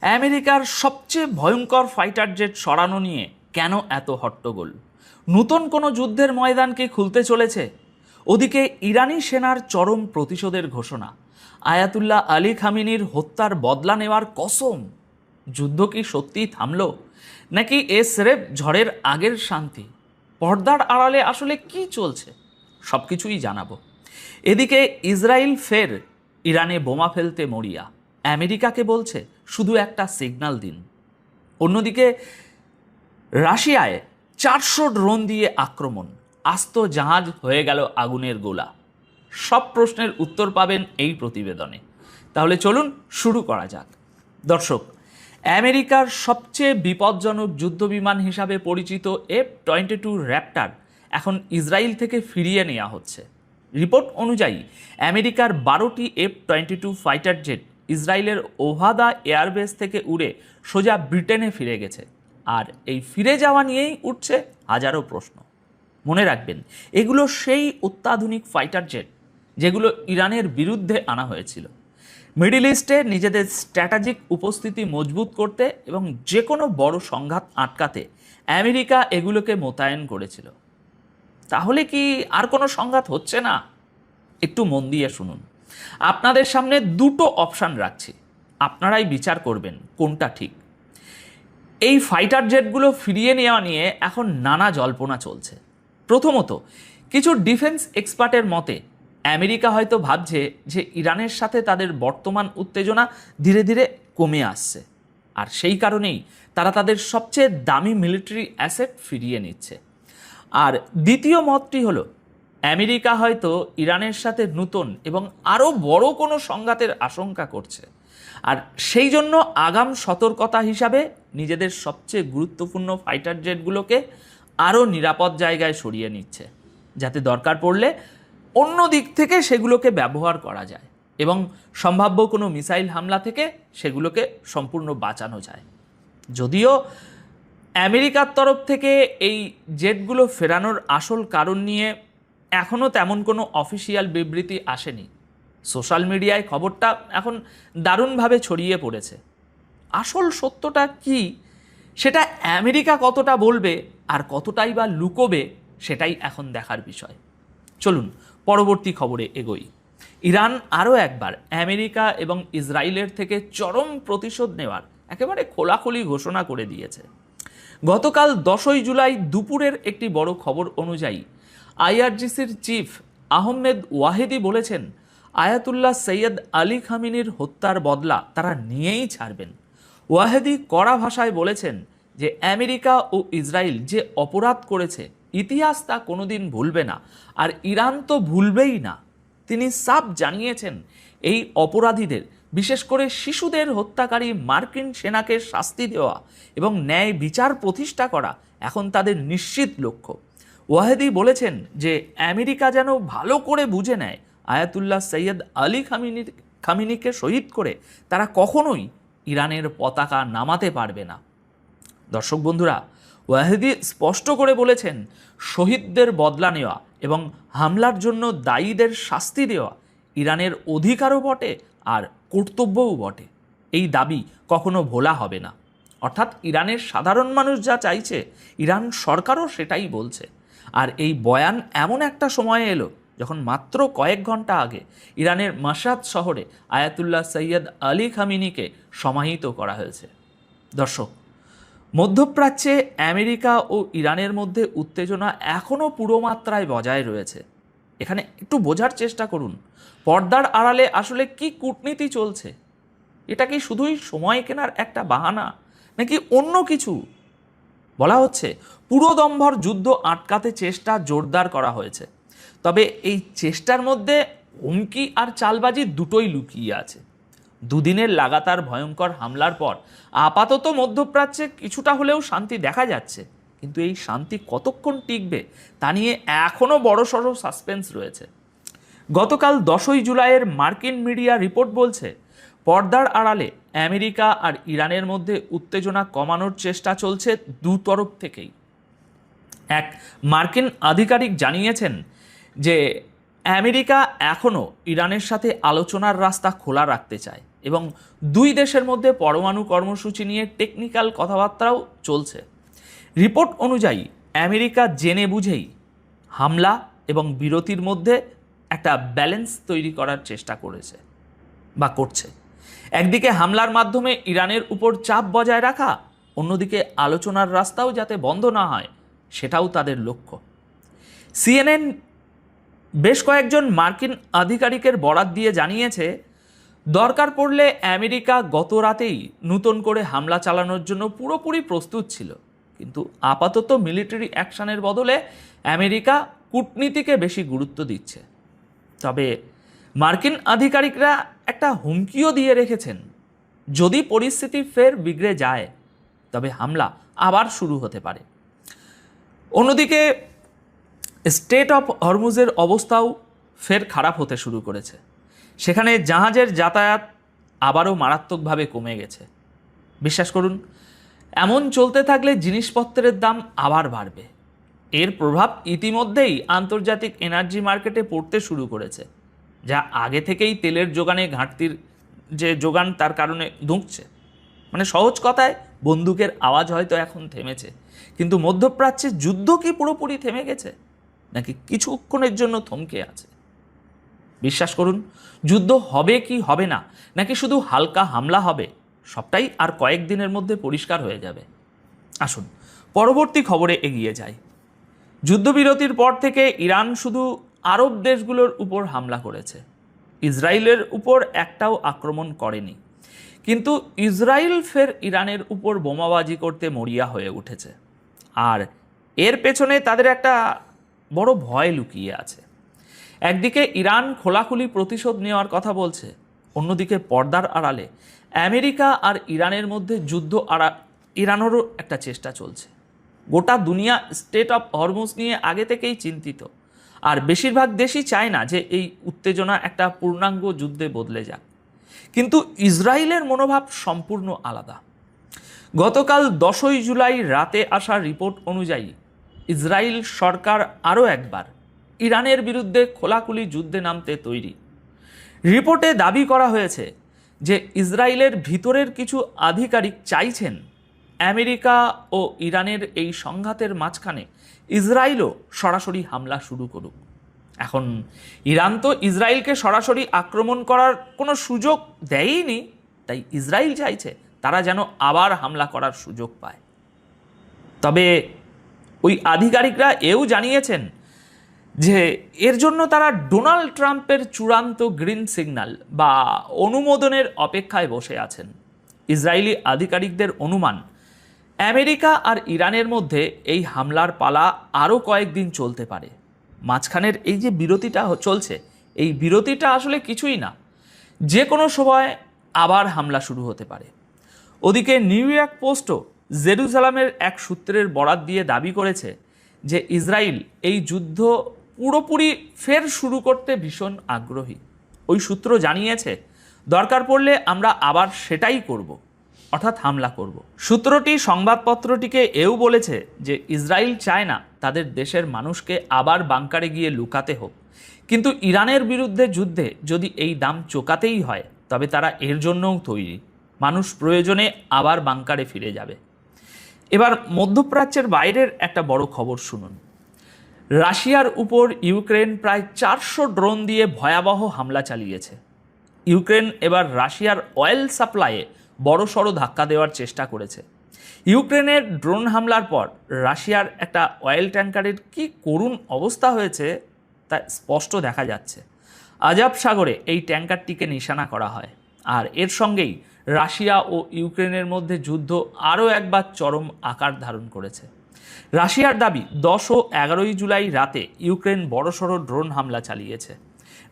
আমেরিকার সবচেয়ে ভয়ঙ্কর ফাইটার জেট সরানো নিয়ে কেন এত হট্টগোল? নতুন কোনো যুদ্ধের ময়দান কি খুলতে চলেছে? ওদিকে ইরানি সেনার চরম প্রতিশোধের ঘোষণা, আয়াতুল্লাহ আলী খামিনির হত্যার বদলা নেওয়ার কসম। যুদ্ধ কি সত্যিই থামলো, নাকি এ স্রেফ ঝড়ের আগের শান্তি? পর্দার আড়ালে আসলে কি চলছে সব কিছুই জানাবো। এদিকে ইসরায়েল ফের ইরানে বোমা ফেলতে মরিয়া, আমেরিকাকে বলছে শুধু একটা সিগন্যাল দিন। অন্যদিকে রাশিয়ায় 400 ড্রোন দিয়ে আক্রমণ, আস্ত জাহাজ হয়ে গেল আগুনের গোলা। সব প্রশ্নের উত্তর পাবেন এই প্রতিবেদনে। তাহলে চলুন শুরু করা যাক। দর্শক, আমেরিকার সবচেয়ে বিপজ্জনক যুদ্ধবিমান হিসাবে পরিচিত F-22 র্যাপটার এখন ইসরায়েল থেকে ফিরিয়ে নেওয়া হচ্ছে। রিপোর্ট অনুযায়ী আমেরিকার 12টি F-22 ফাইটার জেট ইসরায়েলের ওহাদা এয়ারবেস থেকে উড়ে সোজা ব্রিটেনে ফিরে গেছে। আর এই ফিরে যাওয়া নিয়েই উঠছে হাজারো প্রশ্ন। মনে রাখবেন, এগুলো সেই অত্যাধুনিক ফাইটার জেট যেগুলো ইরানের বিরুদ্ধে আনা হয়েছিল, মিডল ইস্টে নিজেদের স্ট্র্যাটেজিক উপস্থিতি মজবুত করতে এবং যে কোনো বড় সংঘাত আটকাতে আমেরিকা এগুলোকে মোতায়েন করেছিল। তাহলে কি আর কোনো সংঘাত হচ্ছে না? একটু মন দিয়ে শুনুন। আপনাদের সামনে দুটো অপশান রাখছি, আপনারাই বিচার করবেন কোনটা ঠিক। এই ফাইটার জেটগুলো ফিরিয়ে নেওয়া নিয়ে এখন নানা জল্পনা চলছে। প্রথমত, কিছু ডিফেন্স এক্সপার্টের মতে আমেরিকা হয়তো ভাবছে যে ইরানের সাথে তাদের বর্তমান উত্তেজনা ধীরে ধীরে কমে আসছে, আর সেই কারণেই তারা তাদের সবচেয়ে দামি মিলিটারি অ্যাসেট ফিরিয়ে নিচ্ছে। আর দ্বিতীয় মতটি হলো, আমেরিকা হয়তো ইরানের সাথে নতুন এবং আরও বড় কোনো সংঘাতের আশঙ্কা করছে, আর সেই জন্য আগাম সতর্কতা হিসাবে নিজেদের সবচেয়ে গুরুত্বপূর্ণ ফাইটার জেটগুলোকে আরও নিরাপদ জায়গায় সরিয়ে নিচ্ছে, যাতে দরকার পড়লে অন্য দিক থেকে সেগুলোকে ব্যবহার করা যায় এবং সম্ভাব্য কোনো মিসাইল হামলা থেকে সেগুলোকে সম্পূর্ণ বাঁচানো যায়। যদিও আমেরিকার তরফ থেকে এই জেটগুলো ফেরানোর আসল কারণ নিয়ে এখনও তেমন কোনো অফিসিয়াল বিবৃতি আসেনি। সোশ্যাল মিডিয়ায় খবরটা এখন দারুণভাবে ছড়িয়ে পড়েছে। আসল সত্যটা কি সেটা আমেরিকা কতটা বলবে আর কতটাই বা লুকোবে, সেটাই এখন দেখার বিষয়। চলুন পরবর্তী খবরে এগোই। ইরান আরও একবার আমেরিকা এবং ইসরায়েলের থেকে চরম প্রতিশোধ নেওয়ার একেবারে খোলাখুলি ঘোষণা করে দিয়েছে। গতকাল 10ই জুলাই দুপুরের একটি বড় খবর অনুযায়ী আইআরজিসির চিফ আহমেদ ওয়াহিদি বলেছেন, আয়াতুল্লাহ সৈয়দ আলী খামিনির হত্যার বদলা তারা নিয়েই ছাড়বেন। ওয়াহিদি কড়া ভাষায় বলেছেন যে আমেরিকা ও ইসরায়েল যে অপরাধ করেছে ইতিহাস তা কোনোদিন ভুলবে না, আর ইরান তো ভুলবেই না। তিনি সাফ জানিয়েছেন, এই অপরাধীদের, বিশেষ করে শিশুদের হত্যাকারী মার্কিন সেনাকে শাস্তি দেওয়া এবং ন্যায় বিচার প্রতিষ্ঠা করা এখন তাদের নিশ্চিত লক্ষ্য। ওয়াহিদি বলেছেন যে আমেরিকা যেন ভালো করে বুঝে নেয়, আয়াতুল্লাহ সৈয়দ আলী খামিনিকে শহীদ করে তারা কখনোই ইরানের পতাকা নামাতে পারবে না। দর্শক বন্ধুরা, ওয়াহিদি স্পষ্ট করে বলেছেন, শহীদদের বদলা নেওয়া এবং হামলার জন্য দায়ীদের শাস্তি দেওয়া ইরানের অধিকারও বটে আর কর্তব্যও বটে। এই দাবি কখনো ভোলা হবে না। অর্থাৎ ইরানের সাধারণ মানুষ যা চাইছে, ইরান সরকারও সেটাই বলছে। আর এই বয়ান এমন একটা সময়ে এলো যখন মাত্র কয়েক ঘন্টা আগে ইরানের মাশহাদ শহরে আয়াতুল্লাহ সৈয়দ আলী খামিনিকে সমাহিত করা হয়েছে। দর্শক, মধ্যপ্রাচ্যে আমেরিকা ও ইরানের মধ্যে উত্তেজনা এখনও পুরো মাত্রায় বজায় রয়েছে। এখানে একটু বোঝার চেষ্টা করুন, পর্দার আড়ালে আসলে কি কূটনীতি চলছে। এটা কি শুধুই সময় কেনার একটা বাহানা, নাকি অন্য কিছু? বলা হচ্ছে পুরোদমভর যুদ্ধ আটকাতে চেষ্টা জোরদার করা হয়েছে, তবে এই চেষ্টার মধ্যে হুমকি আর চালবাজি দুটোই লুকিয়ে আছে। দুদিনের লাগাতার ভয়ঙ্কর হামলার পর আপাতত মধ্যপ্রাচ্যে কিছুটা হলেও শান্তি দেখা যাচ্ছে, কিন্তু এই শান্তি কতক্ষণ টিকবে তা নিয়ে এখনও বড়সড় সাসপেন্স রয়েছে। গতকাল 10ই জুলাইয়ের মার্কিন মিডিয়া রিপোর্ট বলছে, পর্দার আড়ালে আমেরিকা আর ইরানের মধ্যে উত্তেজনা কমানোর চেষ্টা চলছে দু তরফ থেকেই। এক মার্কিন আধিকারিক জানিয়েছেন যে আমেরিকা এখনও ইরানের সাথে আলোচনার রাস্তা খোলা রাখতে চায়, এবং দুই দেশের মধ্যে পরমাণু কর্মসূচি নিয়ে টেকনিক্যাল কথাবার্তাও চলছে। রিপোর্ট অনুযায়ী আমেরিকা জেনে বুঝেই হামলা এবং বিরতির মধ্যে একটা ব্যালেন্স তৈরি করার চেষ্টা করেছে বা করছে। একদিকে হামলার মাধ্যমে ইরানের উপর চাপ বজায় রাখা, অন্যদিকে আলোচনার রাস্তাও যাতে বন্ধ না হয় সেটাও তাদের লক্ষ্য। সিএনএন বেশ কয়েকজন মার্কিন আধিকারিকের বরাত দিয়ে জানিয়েছে, দরকার পড়লে আমেরিকা গত রাতেই নতুন করে হামলা চালানোর জন্য পুরোপুরি প্রস্তুত ছিল, কিন্তু আপাতত মিলিটারি অ্যাকশনের বদলে আমেরিকা কূটনীতিকে বেশি গুরুত্ব দিচ্ছে। তবে মার্কিন আধিকারিকরা একটা হুমকিও দিয়ে রেখেছেন, যদি পরিস্থিতি ফের বিগড়ে যায় তবে হামলা আবার শুরু হতে পারে। অন্যদিকে স্ট্রেট অফ হরমুজের অবস্থাও ফের খারাপ হতে শুরু করেছে। সেখানে জাহাজের যাতায়াত আবারও মারাত্মকভাবে কমে গেছে। বিশ্বাস করুন, এমন চলতে থাকলে জিনিসপত্রের দাম আবার বাড়বে। এর প্রভাব ইতিমধ্যেই আন্তর্জাতিক এনার্জি মার্কেটে পড়তে শুরু করেছে, যা আগে থেকেই তেলের যোগানে ঘাটতির যে যোগান তার কারণে ধুঁকছে। মানে সহজ কথায়, বন্দুকের আওয়াজ হয়তো এখন থেমেছে, কিন্তু মধ্যপ্রাচ্যের যুদ্ধ কি পুরোপুরি থেমে গেছে, নাকি কিছুক্ষণের জন্য থমকে আছে? বিশ্বাস করুন, যুদ্ধ হবে কি হবে না, নাকি শুধু হালকা হামলা হবে, সবটাই আর কয়েকদিনের মধ্যে পরিষ্কার হয়ে যাবে। আসুন পরবর্তী খবরে এগিয়ে যাই। যুদ্ধবিরতির পর থেকে ইরান শুধু আরব দেশগুলোর উপর হামলা করেছে, ইসরায়েলের উপর একটাও আক্রমণ করেনি। কিন্তু ইসরায়েল ফের ইরানের উপর বোমাবাজি করতে মরিয়া হয়ে উঠেছে, আর এর পেছনে তাদের একটা বড় ভয় লুকিয়ে আছে। একদিকে ইরান খোলাখুলি প্রতিশোধ নেওয়ার কথা বলছে, অন্যদিকে পর্দার আড়ালে আমেরিকা আর ইরানের মধ্যে যুদ্ধ এড়ানোরও একটা চেষ্টা চলছে। গোটা দুনিয়া স্টেট অফ হরমুজ নিয়ে আগে থেকেই চিন্তিত, আর বেশিরভাগ দেশই চায় না যে এই উত্তেজনা একটা পূর্ণাঙ্গ যুদ্ধে বদলে যাক। কিন্তু ইসরায়েলের মনোভাব সম্পূর্ণ আলাদা। গতকাল 10ই জুলাই রাতে আসা রিপোর্ট অনুযায়ী ইসরায়েল সরকার আরও একবার ইরানের বিরুদ্ধে খোলাখুলি যুদ্ধে নামতে তৈরি। রিপোর্টে দাবি করা হয়েছে যে ইসরায়েলের ভিতরের কিছু আধিকারিক চাইছেন আমেরিকা ও ইরানের এই সংঘাতের মাঝখানে ইসরায়েলও সরাসরি হামলা শুরু করুক। এখন ইরান তো ইসরায়েলকে সরাসরি আক্রমণ করার কোনো সুযোগ দেয়ইনি, তাই ইসরায়েল চাইছে তারা যেন আবার হামলা করার সুযোগ পায়। তবে ওই আধিকারিকরা এও জানিয়েছেন যে এর জন্য তারা ডোনাল্ড ট্রাম্পের চূড়ান্ত গ্রিন সিগন্যাল বা অনুমোদনের অপেক্ষায় বসে আছেন। ইসরায়েলি আধিকারিকদের অনুমান, আমেরিকা আর ইরানের মধ্যে এই হামলার পালা আরও কয়েকদিন চলতে পারে। মাঝখানের এই যে বিরতিটা চলছে, এই বিরতিটা আসলে কিছুই না, যে কোনো সময় আবার হামলা শুরু হতে পারে। ওদিকে নিউ ইয়র্ক পোস্টও জেরুজালেমের এক সূত্রের বরাত দিয়ে দাবি করেছে যে ইসরায়েল এই যুদ্ধ পুরোপুরি ফের শুরু করতে ভীষণ আগ্রহী। ওই সূত্র জানিয়েছে, দরকার পড়লে আমরা আবার সেটাই করব, অর্থাৎ হামলা করব। সূত্রটি সংবাদপত্রটিকে এও বলেছে যে ইসরায়েল চায় না তাদের দেশের মানুষকে আবার বাংকারে গিয়ে লুকাতে হোক, কিন্তু ইরানের বিরুদ্ধে যুদ্ধে যদি এই দাম চোকাতেই হয় তবে তারা এর জন্যও তৈরি। মানুষ প্রয়োজনে আবার বাংকারে ফিরে যাবে। এবার মধ্যপ্রাচ্যের বাইরের একটা বড় খবর শুনুন। রাশিয়ার উপর ইউক্রেন প্রায় 400 ড্রোন দিয়ে ভয়াবহ হামলা চালিয়েছে। ইউক্রেন এবার রাশিয়ার অয়েল সাপ্লাইয়ে বড়সড় ধাক্কা দেওয়ার চেষ্টা করেছে। ইউক্রেনের ড্রোন হামলার পর রাশিয়ার একটা অয়েল ট্যাঙ্কারের কি করুণ অবস্থা হয়েছে তা স্পষ্ট দেখা যাচ্ছে। আজাব সাগরে এই ট্যাঙ্কারটিকে নিশানা করা হয়, আর এর সঙ্গেই রাশিয়া ও ইউক্রেনের মধ্যে যুদ্ধ আরও একবার চরম আকার ধারণ করেছে। রাশিয়ার দাবি 10 ও 11ই জুলাই রাতে ইউক্রেন বড়সড় ড্রোন হামলা চালিয়েছে।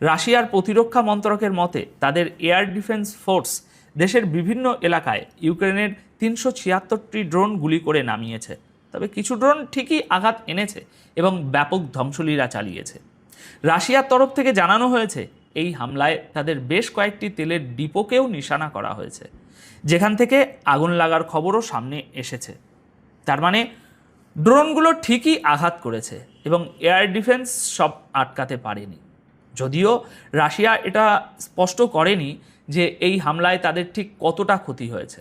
রাশিয়ার প্রতিরক্ষা মন্ত্রকের মতে তাদের এয়ার ডিফেন্স ফোর্স দেশের বিভিন্ন এলাকায় ইউক্রেনের 376টি ড্রোন গুলি করে নামিয়েছে। তবে কিছু ড্রোন ঠিকই আঘাত এনেছে এবং ব্যাপক ধ্বংসলীলা চালিয়েছে। রাশিয়ার তরফ থেকে জানানো হয়েছে এই হামলায় তাদের বেশ কয়েকটি তেলের ডিপোকেও নিশানা করা হয়েছে, যেখান থেকে আগুন লাগার খবরও সামনে এসেছে। তার মানে ড্রোনগুলো ঠিকই আঘাত করেছে এবং এয়ার ডিফেন্স সব আটকাতে পারেনি। যদিও রাশিয়া এটা স্পষ্ট করেনি যে এই হামলায় তাদের ঠিক কতটা ক্ষতি হয়েছে।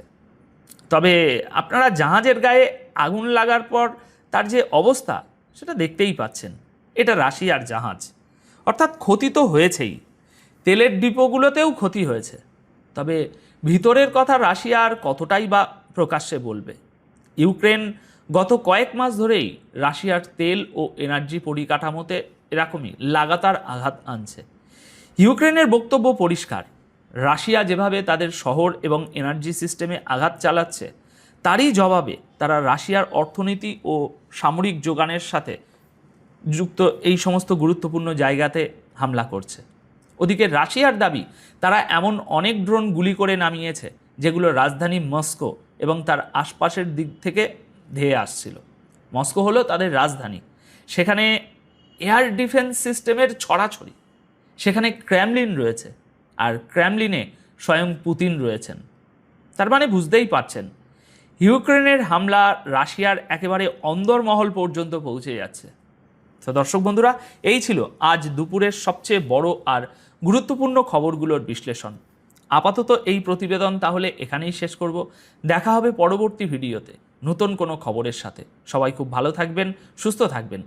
তবে আপনারা জাহাজের গায়ে আগুন লাগার পর তার যে অবস্থা সেটা দেখতেই পাচ্ছেন। এটা রাশিয়ার জাহাজ, অর্থাৎ ক্ষতি তো হয়েছেই, তেলের ডিপোগুলোতেও ক্ষতি হয়েছে। তবে ভিতরের কথা রাশিয়া আর কতটাই বা প্রকাশ্যে বলবে। ইউক্রেন গত কয়েক মাস ধরেই রাশিয়ার তেল ও এনার্জি পরিকাঠামোতে এরকমই লাগাতার আঘাত আনছে। ইউক্রেনের বক্তব্য পরিষ্কার, রাশিয়া যেভাবে তাদের শহর এবং এনার্জি সিস্টেমে আঘাত চালাচ্ছে তারই জবাবে তারা রাশিয়ার অর্থনীতি ও সামরিক যোগানের সাথে যুক্ত এই সমস্ত গুরুত্বপূর্ণ জায়গাতে হামলা করছে। ওদিকে রাশিয়ার দাবি তারা এমন অনেক ড্রোন গুলি করে নামিয়েছে যেগুলো রাজধানী মস্কো এবং তার আশপাশের দিক থেকে ধেয়ে আসছিল। মস্কো হলো তাদের রাজধানী, সেখানে এয়ার ডিফেন্স সিস্টেমের ছড়াছড়ি, সেখানে ক্রেমলিন রয়েছে, আর ক্রেমলিনে স্বয়ং পুতিন রয়েছেন। তার মানে বুঝতেই পারছেন ইউক্রেনের হামলা রাশিয়ার একেবারে অন্দরমহল পর্যন্ত পৌঁছে যাচ্ছে। তো দর্শক বন্ধুরা, এই ছিল আজ দুপুরের সবচেয়ে বড় আর গুরুত্বপূর্ণ খবরগুলোর বিশ্লেষণ। আপাতত এই প্রতিবেদন তাহলে এখানেই শেষ করব। দেখা হবে পরবর্তী ভিডিওতে নতুন কোনো খবরের সাথে। সবাই খুব ভালো থাকবেন, সুস্থ থাকবেন।